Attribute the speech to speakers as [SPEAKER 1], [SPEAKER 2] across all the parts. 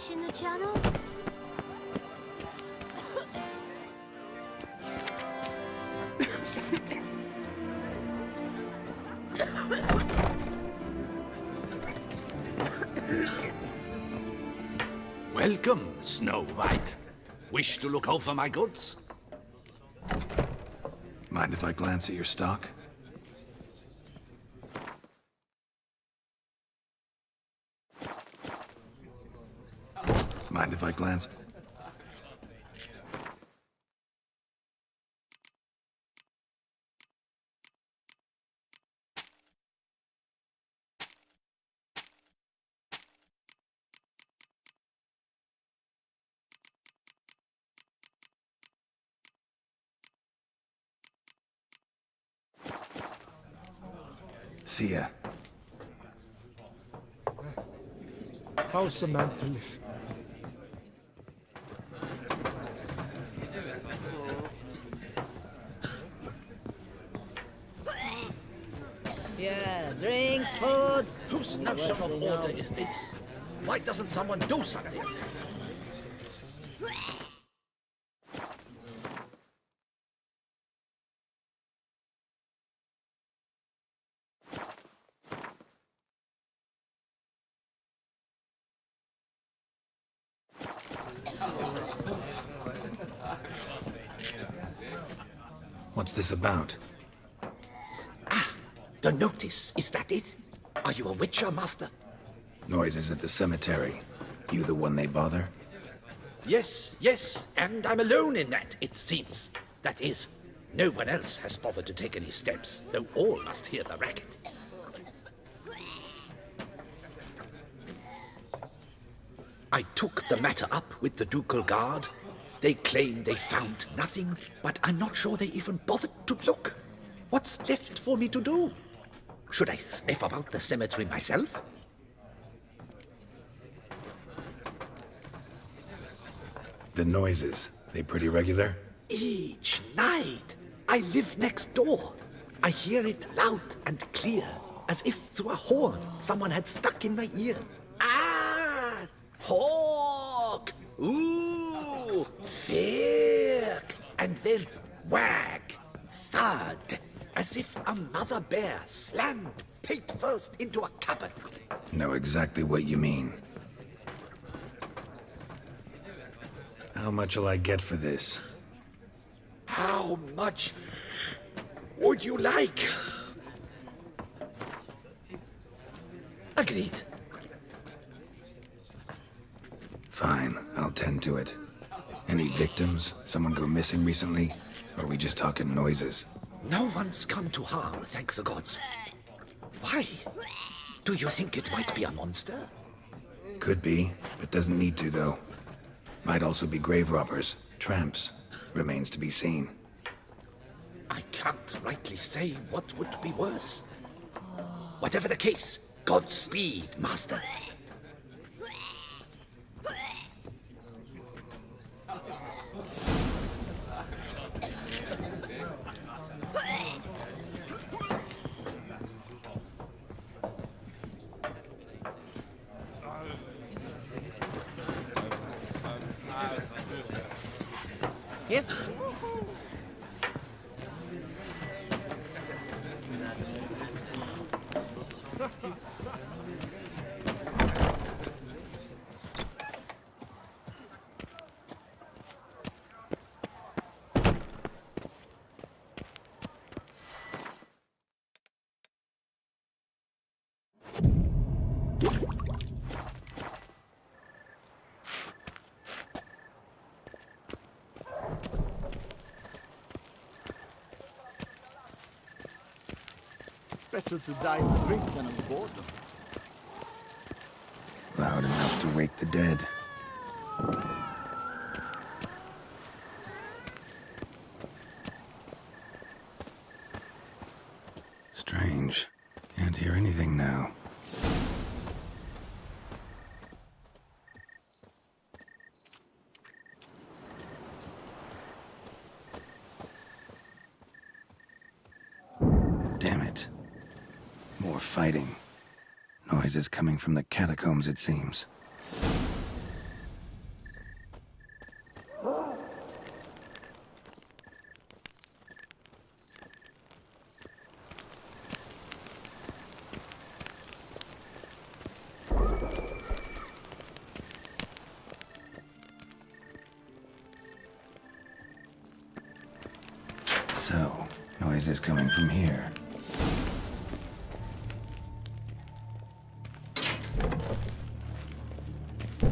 [SPEAKER 1] 맛있지 않아?
[SPEAKER 2] Welcome, Snow White. Wish to look over my goods?
[SPEAKER 3] Mind if I glance at your stock? Mind if I glance? See ya.
[SPEAKER 4] How's a man to live?
[SPEAKER 5] Yeah, drink, food.
[SPEAKER 2] Whose notion of order is this? Why doesn't someone do something?
[SPEAKER 3] What's this about?
[SPEAKER 2] The notice, is that it? Are you a Witcher, Master?
[SPEAKER 3] Noises at the cemetery. You the one they bother?
[SPEAKER 2] Yes, yes, and I'm alone in that, it seems. That is, no one else has bothered to take any steps, though all must hear the racket. I took the matter up with the Ducal Guard. They claim they found nothing, but I'm not sure they even bothered to look. What's left for me to do? Should I sniff about the cemetery myself?
[SPEAKER 3] The noises, they pretty regular?
[SPEAKER 2] Each night. I live next door. I hear it loud and clear, as if through a horn someone had stuck in my ear. Ah! Hawk! Ooh! Firk! And then wag! Thud! As if a mother bear slammed pate first into a cupboard.
[SPEAKER 3] Know exactly what you mean. How much'll I get for this?
[SPEAKER 2] How much would you like? Agreed.
[SPEAKER 3] Fine, I'll tend to it. Any victims? Someone go missing recently? Or are we just talking noises?
[SPEAKER 2] No one's come to harm, thank the gods. Why? Do you think it might be a monster?
[SPEAKER 3] Could be, but doesn't need to, though. Might also be grave robbers, tramps. Remains to be seen.
[SPEAKER 2] I can't rightly say what would be worse. Whatever the case, Godspeed, Master.
[SPEAKER 5] Yes.
[SPEAKER 4] Better to die of drink than of boredom.
[SPEAKER 3] Loud enough to wake the dead. Strange. Can't hear anything now. Damn it. More fighting. Noises coming from the catacombs, it seems. Noise is coming from here.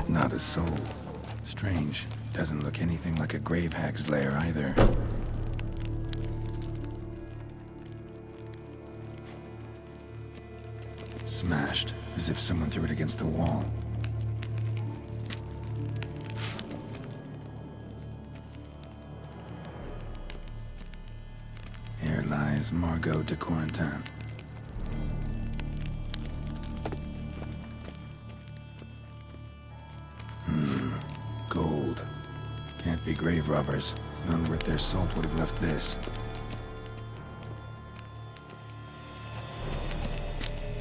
[SPEAKER 3] Not a soul. Strange. Doesn't look anything like a grave hag's lair either. Smashed, as if someone threw it against the wall. Here lies Margot de Corentin. Gold. Can't be grave robbers. None worth their salt would have left this.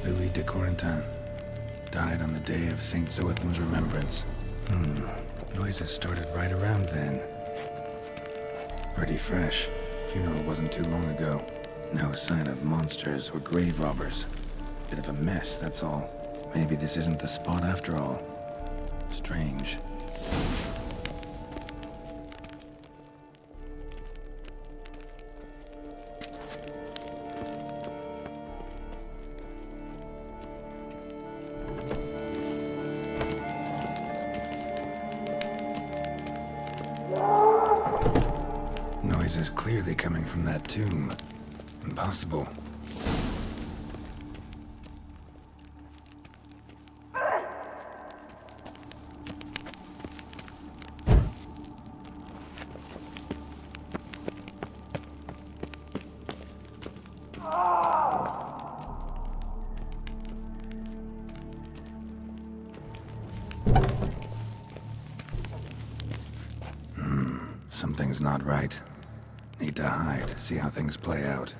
[SPEAKER 3] Louis de Corentin. Died on the day of Saint Zoethan's remembrance. Noises started right around then. Pretty fresh. Funeral wasn't too long ago. No sign of monsters or grave robbers. Bit of a mess, that's all. Maybe this isn't the spot after all. Strange. Noise is clearly coming from that tomb. Impossible. Something's not right. Need to hide, see how things play out.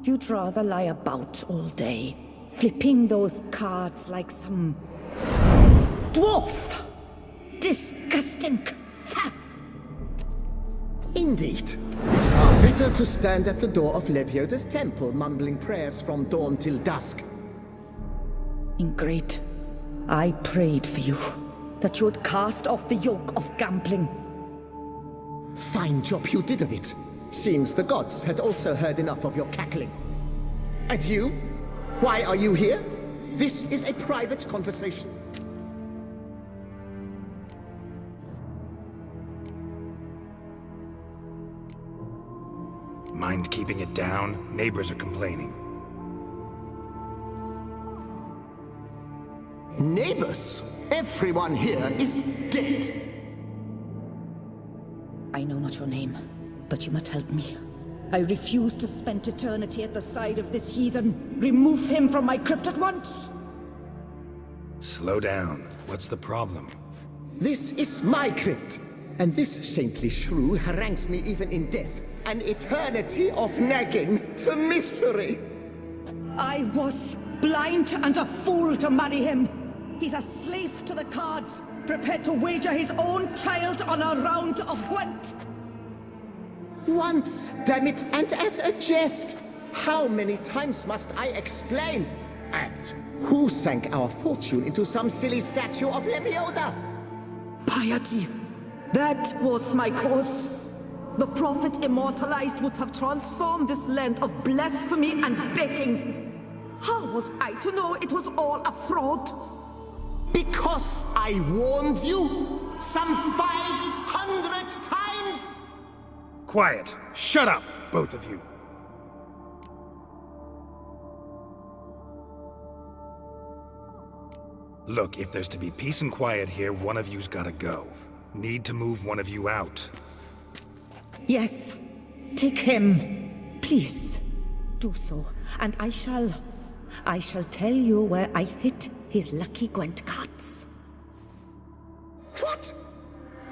[SPEAKER 1] You'd rather lie about all day, flipping those cards like some dwarf. Disgusting.
[SPEAKER 6] Indeed. Far better to stand at the door of Lepioda's temple, mumbling prayers from dawn till dusk.
[SPEAKER 1] Ingrate, I prayed for you, that you would cast off the yoke of gambling.
[SPEAKER 6] Fine job you did of it. Seems the gods had also heard enough of your cackling. And you? Why are you here? This is a private conversation.
[SPEAKER 3] Mind keeping it down? Neighbors are complaining.
[SPEAKER 6] Neighbors? Everyone here is dead.
[SPEAKER 1] I know not your name, but you must help me. I refuse to spend eternity at the side of this heathen. Remove him from my crypt at once!
[SPEAKER 3] Slow down. What's the problem?
[SPEAKER 6] This is my crypt, and this saintly shrew harangues me even in death. An eternity of nagging, the misery!
[SPEAKER 1] I was blind and a fool to marry him. He's a slave to the cards, prepared to wager his own child on a round of Gwent.
[SPEAKER 6] Once, damn it, and as a jest! How many times must I explain? And who sank our fortune into some silly statue of Lepioda?
[SPEAKER 1] Piety. That was my cause. The prophet immortalized would have transformed this land of blasphemy and betting. How was I to know it was all a fraud?
[SPEAKER 6] Because I warned you some 500 times!
[SPEAKER 3] Quiet! Shut up, both of you! Look, if there's to be peace and quiet here, one of you's gotta go. Need to move one of you out.
[SPEAKER 1] Yes, take him. Please, do so, and I shall tell you where I hid his lucky Gwent cards.
[SPEAKER 6] What?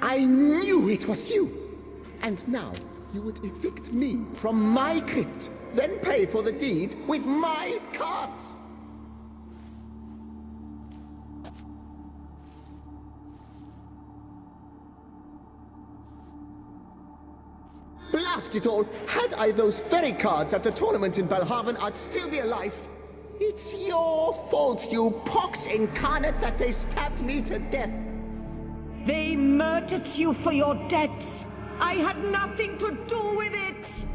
[SPEAKER 6] I knew it was you! And now you would evict me from my crypt, then pay for the deed with my cards! blast it all! Had I those fairy cards at the tournament in Belhaven, I'd still be alive. It's your fault, you pox incarnate, that they stabbed me to death.
[SPEAKER 1] They murdered you for your debts. I had nothing to do with it.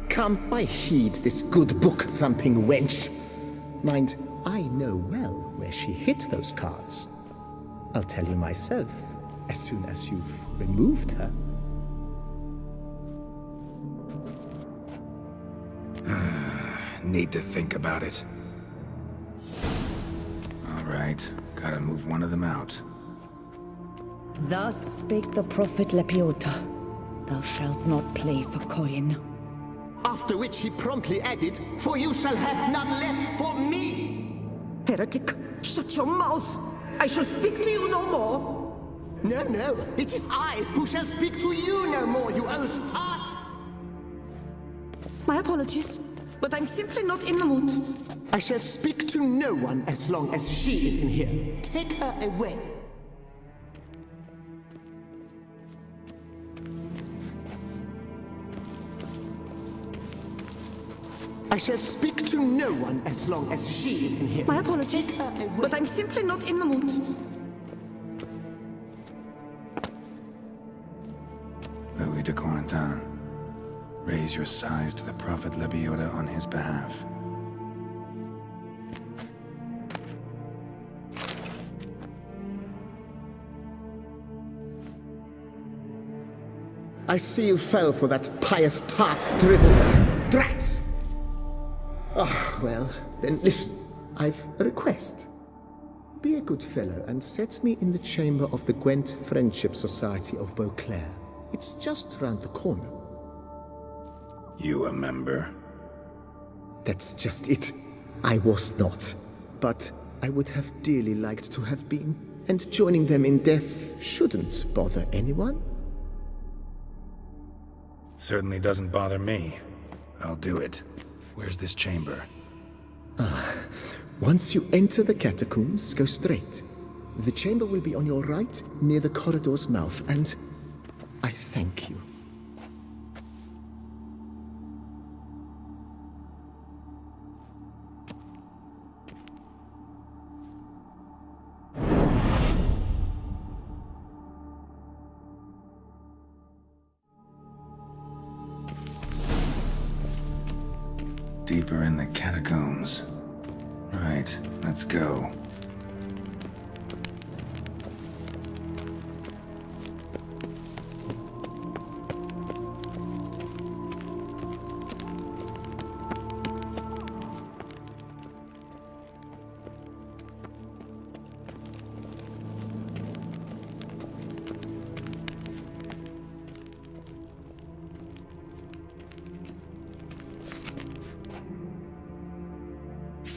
[SPEAKER 6] Come, I heed this good book-thumping wench. Mind, I know well where she hid those cards. I'll tell you myself, as soon as you've removed her.
[SPEAKER 3] Need to think about it. All right, gotta move one of them out.
[SPEAKER 1] Thus spake the prophet Lepiota. Thou shalt not play for coin.
[SPEAKER 6] After which he promptly added, "For you shall have none left for me."
[SPEAKER 1] Heretic, shut your mouth. I shall speak to you no more.
[SPEAKER 6] No, no, it is I who shall speak to you no more, you old tart.
[SPEAKER 1] My apologies, but I'm simply not in the mood.
[SPEAKER 6] I shall speak to no one as long as she is in here. Take her away. I shall speak to no one as long as she is in here.
[SPEAKER 1] My apologies,
[SPEAKER 6] Take her away.
[SPEAKER 1] but I'm simply not in the mood.
[SPEAKER 3] Louis de Corentin, raise your sighs to the Prophet Lepiota on his behalf.
[SPEAKER 6] I see you fell for that pious tart's drivel. Drat! Ah, well, then listen. I've a request. Be a good fellow and set me in the chamber of the Gwent Friendship Society of Beauclair. It's just round the corner.
[SPEAKER 3] You a member?
[SPEAKER 6] That's just it. I was not. But I would have dearly liked to have been. And joining them in death shouldn't bother anyone.
[SPEAKER 3] Certainly doesn't bother me. I'll do it. Where's this chamber?
[SPEAKER 6] Once you enter the catacombs, go straight. The chamber will be on your right, near the corridor's mouth, and I thank you.
[SPEAKER 3] Deeper in the catacombs. Right, let's go.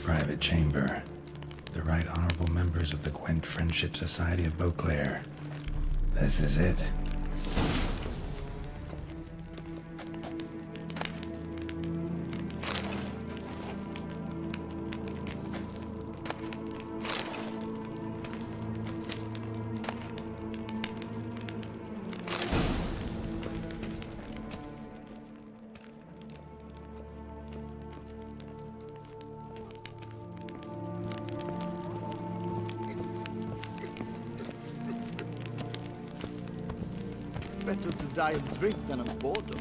[SPEAKER 3] Private chamber. The Right Honorable members of the Gwent Friendship Society of Beauclair. This is it.
[SPEAKER 4] Better to die of drink than of boredom.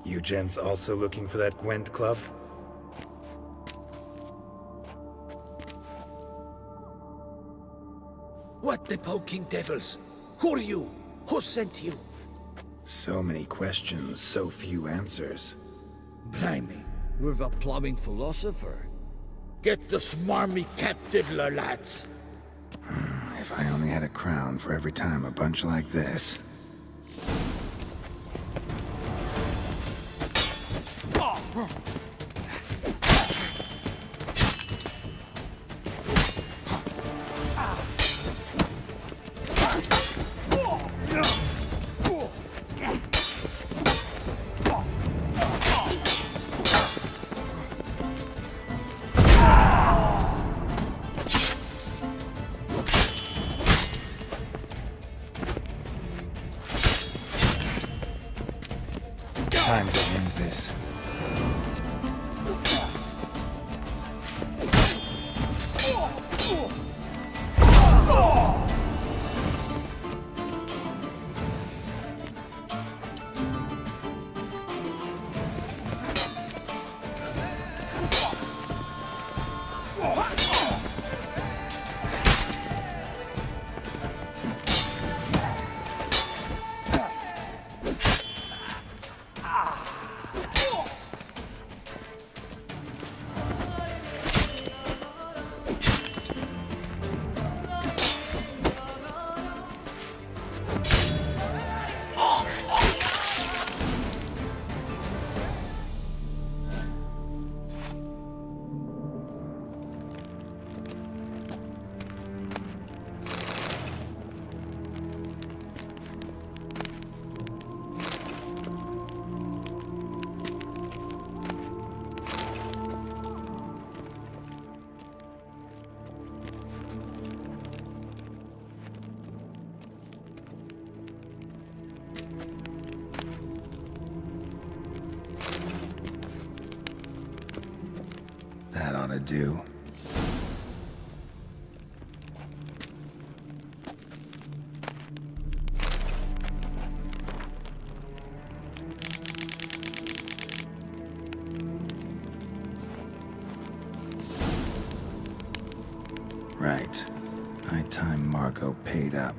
[SPEAKER 3] You gents also looking for that Gwent club?
[SPEAKER 2] What the poking devils? Who are you? Who sent you?
[SPEAKER 3] So many questions, so few answers.
[SPEAKER 4] Blimey, we're the plumbing philosopher. Get the smarmy cat diddler, lads.
[SPEAKER 3] If I only had a crown for every time a bunch like this. Time to end this. That ought to do. Right. High time Margot paid up.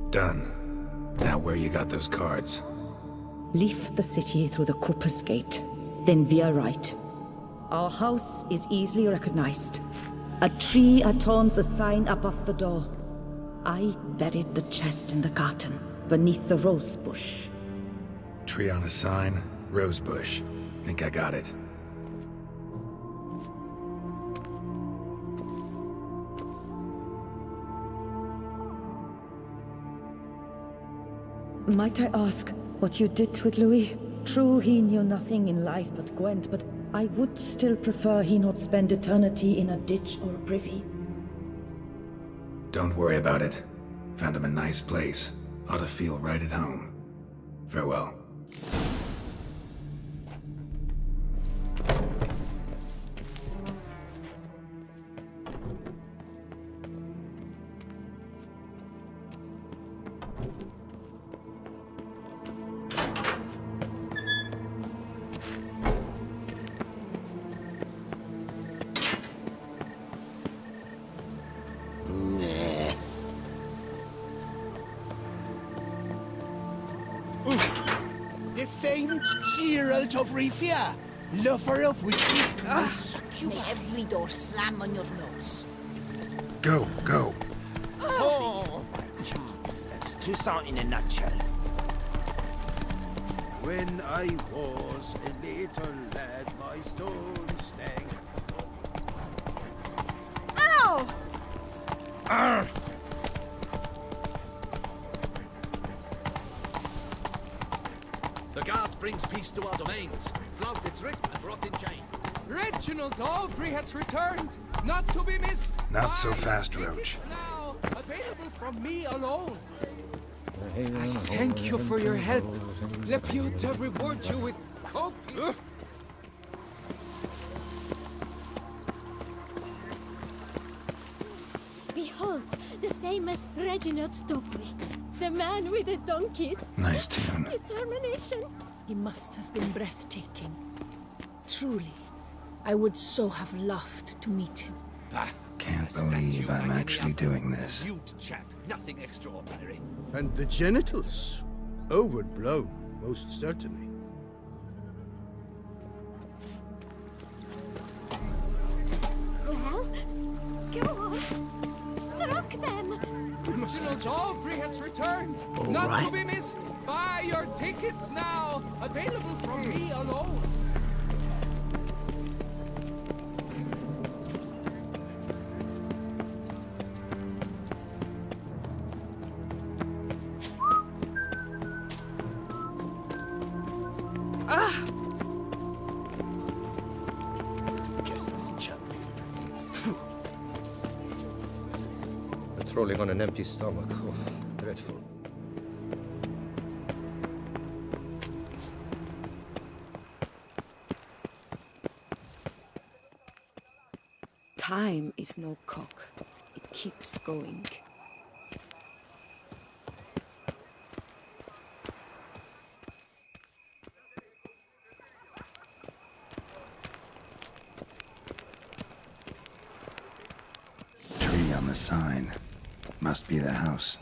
[SPEAKER 3] Done. Now where you got those cards?
[SPEAKER 1] Leave the city through the Cooper's Gate, then veer right. Our house is easily recognized. A tree adorns the sign above the door. I buried the chest in the garden, beneath the rose bush.
[SPEAKER 3] Tree on a sign, rose bush. Think I got it.
[SPEAKER 1] Might I ask what you did with Louis? True, he knew nothing in life but Gwent, but I would still prefer he not spend eternity in a ditch or a privy.
[SPEAKER 3] Don't worry about it. Found him a nice place. Ought to feel right at home. Farewell.
[SPEAKER 4] The famed Gerald of Rivia, lover of witches and succubi.
[SPEAKER 5] May every door slam on your nose.
[SPEAKER 3] Go, go.
[SPEAKER 7] That's Toussaint in a nutshell.
[SPEAKER 4] When I was a little lad, my stone stank.
[SPEAKER 5] Ow!
[SPEAKER 2] The guard brings peace to our domains. Flogged its writ and brought in chain.
[SPEAKER 8] Reginald Aubrey has returned, not to be missed.
[SPEAKER 3] Not so
[SPEAKER 8] Buy
[SPEAKER 3] fast,
[SPEAKER 8] tickets
[SPEAKER 3] Roach.
[SPEAKER 8] Now, available from me alone. I thank you for your help. Lepiota reward you with coke.
[SPEAKER 9] Behold, the famous Reginald Aubrey, the man with the donkeys.
[SPEAKER 3] Nice tune.
[SPEAKER 9] Determination.
[SPEAKER 5] He must have been breathtaking. Truly, I would so have loved to meet him.
[SPEAKER 3] Can't believe I'm actually doing this.
[SPEAKER 2] Cute chap, nothing extraordinary.
[SPEAKER 4] And the genitals? Overblown, most certainly.
[SPEAKER 9] Well, go on. Struck them.
[SPEAKER 8] Reginald Aubrey has returned, not to be missed. Buy your tickets now, available from me alone.
[SPEAKER 2] Guess that's champion.
[SPEAKER 10] Patrolling on an empty stomach. Oh, dreadful.
[SPEAKER 1] Time is no cock. It keeps going.
[SPEAKER 3] Tree on the sign. Must be the house.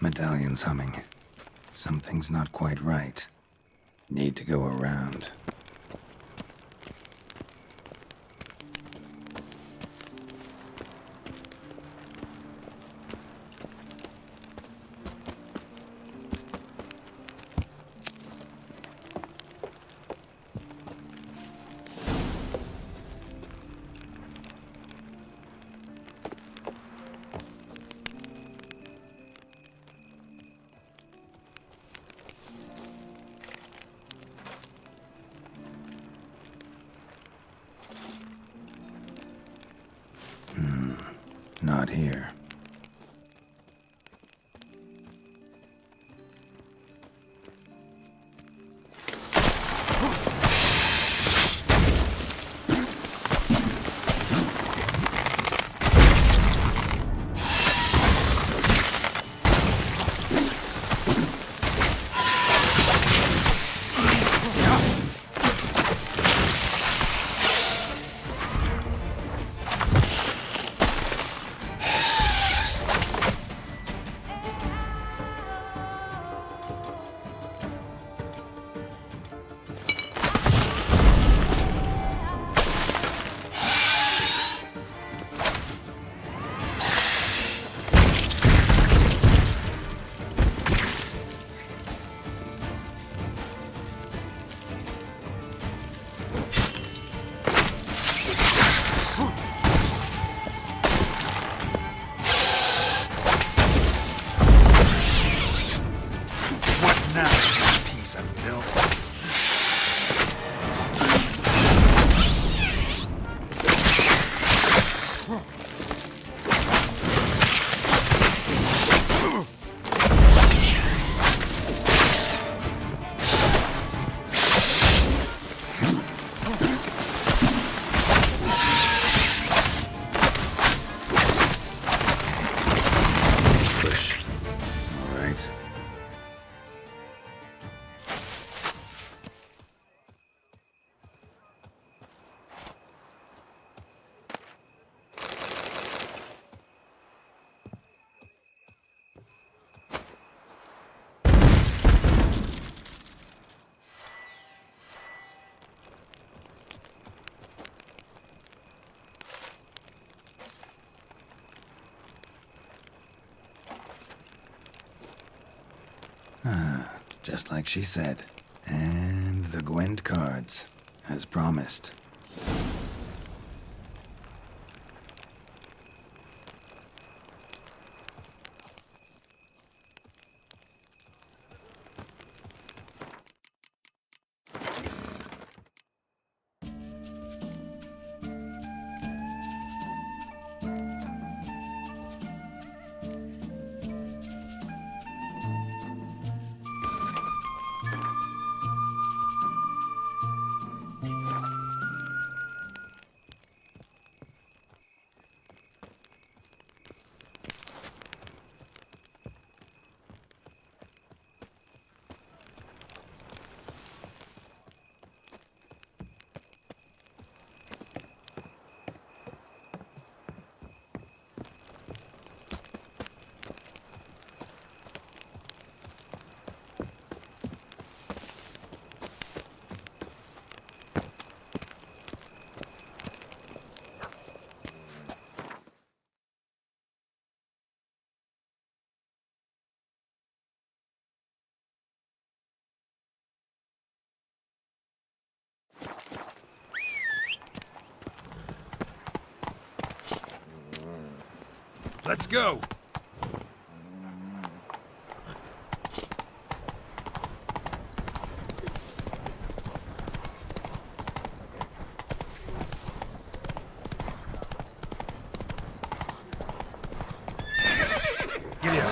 [SPEAKER 3] Medallion's humming. Something's not quite right. Need to go around. Not here. just like she said. And the Gwent cards, as promised. Let's go! Giddy up.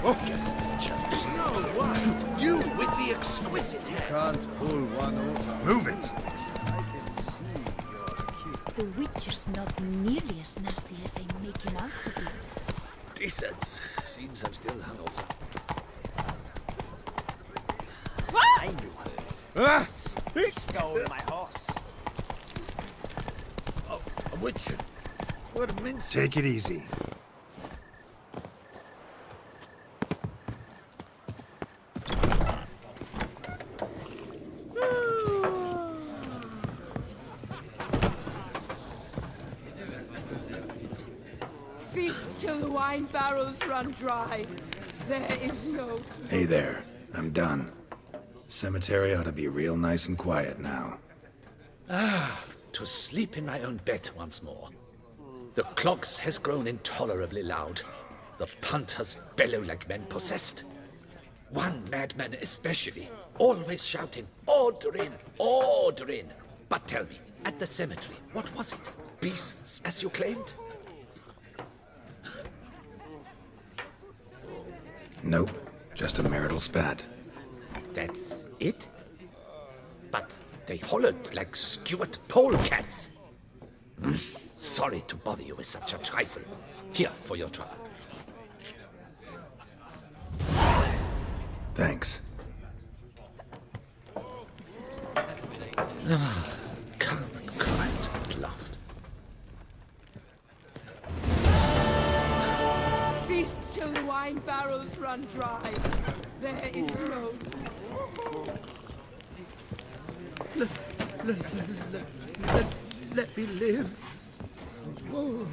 [SPEAKER 2] Focus, Judge. No, what? You with the exquisite hair.
[SPEAKER 4] Can't pull one over.
[SPEAKER 3] Move it!
[SPEAKER 4] I can see you're cute.
[SPEAKER 5] The Witcher's not nearly as nasty as they make him out to be.
[SPEAKER 2] Decent. Seems I'm still hungover. I knew her.
[SPEAKER 7] He stole my horse.
[SPEAKER 4] Oh, a witcher. What a mince.
[SPEAKER 3] Take it easy.
[SPEAKER 8] Feast till the wine barrels run dry. There is no...
[SPEAKER 3] Hey there, I'm done. Cemetery ought to be real nice and quiet now.
[SPEAKER 2] To sleep in my own bed once more. The clogs has grown intolerably loud. The punters bellow like men possessed. One madman especially, always shouting, "Order in! Order in!" But tell me, at the cemetery, what was it? Beasts, as you claimed?
[SPEAKER 3] Nope, just a marital spat.
[SPEAKER 2] That's it? But they hollered like skewered polecats. Sorry to bother you with such a trifle. Here for your trouble.
[SPEAKER 3] Thanks.
[SPEAKER 2] Calm and quiet at last.
[SPEAKER 8] Feast till the wine barrels run dry. There is no...
[SPEAKER 4] Let me live. Oh.